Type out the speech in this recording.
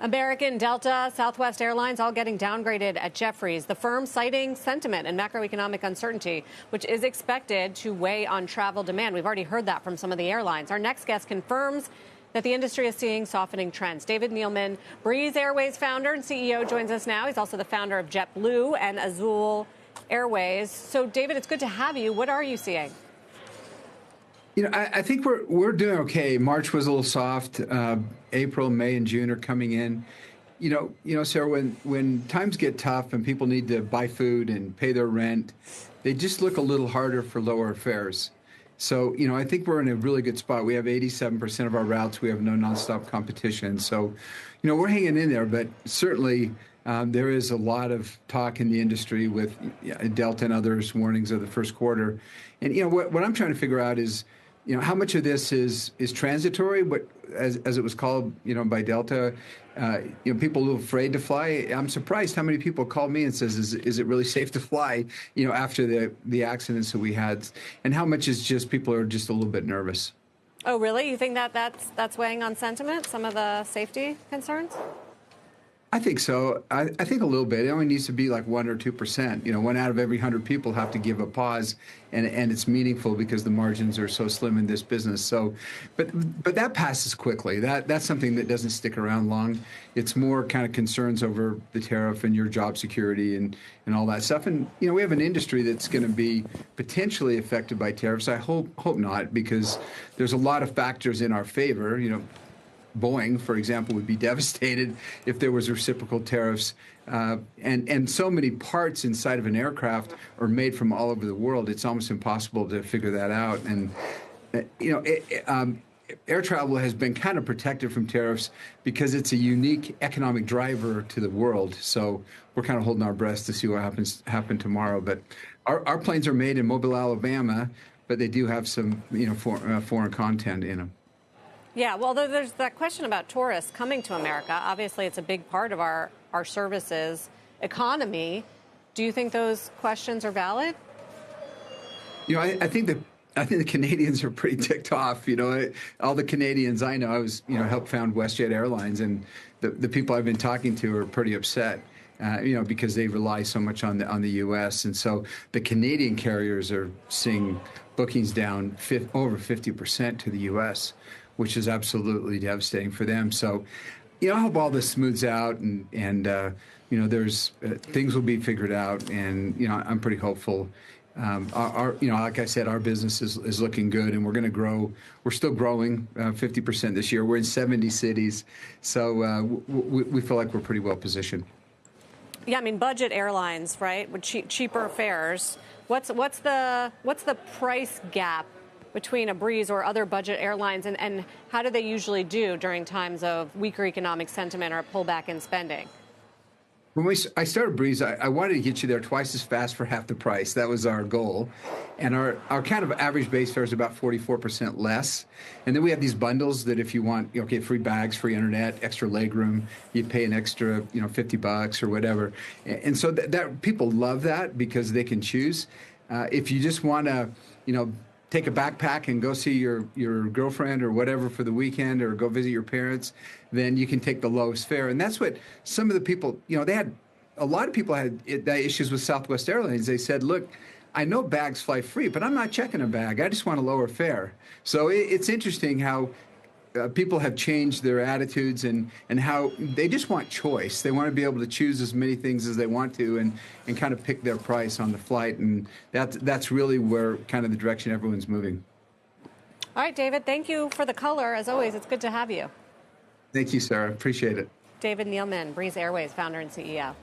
American, Delta, Southwest Airlines all getting downgraded at Jefferies. The firm citing sentiment and macroeconomic uncertainty, which is expected to weigh on travel demand. We've already heard that from some of the airlines. Our next guest confirms that the industry is seeing softening trends. David Neeleman, Breeze Airways founder and CEO, joins us now. He's also the founder of JetBlue and Azul Airways. So, David, it's good to have you. What are you seeing? You know, I think we're doing okay. March was a little soft. April, May, and June are coming in. You know, Sarah, when times get tough and people need to buy food and pay their rent, they just look a little harder for lower fares. So, you know, I think we're in a really good spot. We have 87% of our routes. We have no nonstop competition. So, you know, we're hanging in there. But certainly there is a lot of talk in the industry with Delta and others warnings of the first quarter. And, you know, what I'm trying to figure out is, you know, how much of this is transitory, but as it was called, you know, by Delta, you know, people a little afraid to fly. I'm surprised how many people call me and says, is it really safe to fly, you know, after the accidents that we had? And how much is just people are just a little bit nervous. Oh, really? You think that's weighing on sentiment, some of the safety concerns? I think so. I think a little bit. It only needs to be like 1 or 2%. You know, 1 out of every 100 people have to give a pause, and it's meaningful because the margins are so slim in this business. So, but that passes quickly. That's something that doesn't stick around long. It's more kind of concerns over the tariff and your job security and all that stuff. And you know, we have an industry that's going to be potentially affected by tariffs. I hope not, because there's a lot of factors in our favor. You know, Boeing, for example, would be devastated if there was reciprocal tariffs. And so many parts inside of an aircraft are made from all over the world. It's almost impossible to figure that out. And, you know, air travel has been kind of protected from tariffs because it's a unique economic driver to the world. So we're kind of holding our breath to see what happen tomorrow. But our planes are made in Mobile, Alabama, but they do have some, you know, foreign content in them. Yeah, well, there's that question about tourists coming to America. Obviously, it's a big part of our services economy. Do you think those questions are valid? You know, I think the Canadians are pretty ticked off. You know, all the Canadians I know, helped found WestJet Airlines, and the people I've been talking to are pretty upset. You know, because they rely so much on the U.S. And so the Canadian carriers are seeing bookings down over 50% to the U.S., which is absolutely devastating for them. So, you know, I hope all this smooths out and you know, there's things will be figured out. And, you know, I'm pretty hopeful. You know, like I said, our business is looking good, and we're going to grow. We're still growing 50% this year. We're in 70 cities. So we feel like we're pretty well positioned. Yeah, I mean, budget airlines, right, with cheaper fares. What's the price gap between a Breeze or other budget airlines, and how do they usually do during times of weaker economic sentiment or a pullback in spending? When I started Breeze, I wanted to get you there twice as fast for half the price. That was our goal. And our kind of average base fare is about 44% less. And then we have these bundles that if you want, okay, free bags, free internet, extra legroom, you pay an extra, you know, $50 or whatever. And so that people love that because they can choose. If you just want to, you know, take a backpack and go see your girlfriend or whatever for the weekend, or go visit your parents, then you can take the lowest fare. And that's what some of the people, you know, a lot of people had issues with Southwest Airlines. They said, look, I know bags fly free, but I'm not checking a bag. I just want a lower fare. So it's interesting how people have changed their attitudes and how they just want choice. They want to be able to choose as many things as they want to and kind of pick their price on the flight. And that's really where kind of the direction everyone's moving. All right, David, thank you for the color. As always, it's good to have you. Thank you, Sarah. Appreciate it. David Neeleman, Breeze Airways founder and CEO.